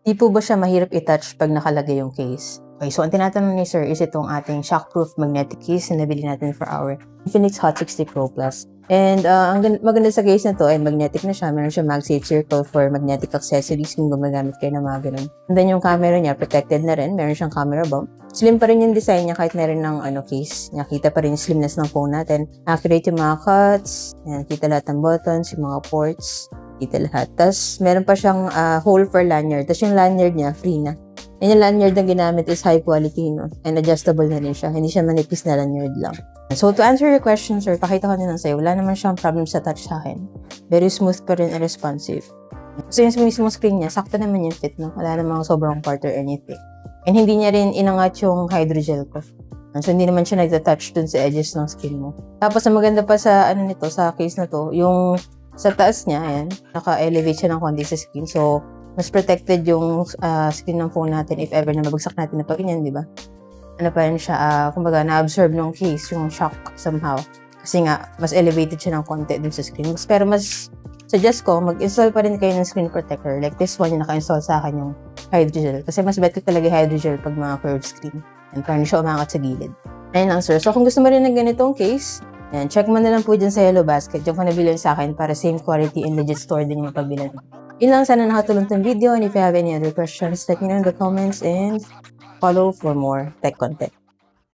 Di po ba siya mahirap i-touch pag nakalagay yung case? Okay, so ang tinatanong ni sir is itong ating shockproof magnetic case na nabili natin for our Infinix Hot 60 Pro Plus. And ang maganda sa case na to ay magnetic na siya. Meron siya MagSafe circle for magnetic accessories kung gumagamit kayo ng mga ganun. And then yung camera niya, protected na rin. Meron siyang camera bump. Slim pa rin yung design niya kahit meron ng case. Nakita pa rin yung slimness ng phone natin. Accurate yung mga cuts. Yan, kita lahat ng buttons, yung mga ports. Kita lahat. Tapos meron pa siyang hole for lanyard. Tapos yung lanyard niya, free na. And yung lanyard na ginamit is high quality, no? And adjustable na rin siya. Hindi siya manipis na lanyard lang. So, to answer your question, sir, pakita ko na lang sa'yo. Wala naman siyang problem sa touch sa akin. Very smooth pa rin and responsive. So, yung mismo screen niya, sakto naman yung fit, no? Wala namang sobrang part or anything. And hindi niya rin inangat yung hydrogel ko. So, hindi naman siya nagta-touch dun sa edges ng screen mo. Tapos, ang maganda pa sa, nito, sa case na to, yung sa taas niya, ayan, naka-elevate siya ng konti sa screen. So, mas protected yung screen ng phone natin if ever na mabagsak natin na pag ganyan, di ba? Ano pa rin siya, kumbaga, na-absorb ng case, yung shock somehow. Kasi nga, mas elevated siya ng konti dun sa screen. Pero mas suggest ko, mag-install pa rin kayo ng screen protector. Like this one, yung naka-install sa akin yung hydrogel. Kasi mas better talaga hydrogel pag mga curved screen. And parang siya umangat sa gilid. Ayun lang, sir. So, kung gusto mo rin ng ganitong case, yan, check mo na lang po dyan sa Yellow Basket. Yung panabilan sa akin para same quality and legit store din yung pagbilan. Yun lang, sana nakatulong tong video. And if you have any other questions, let me know in the comments and follow for more tech content.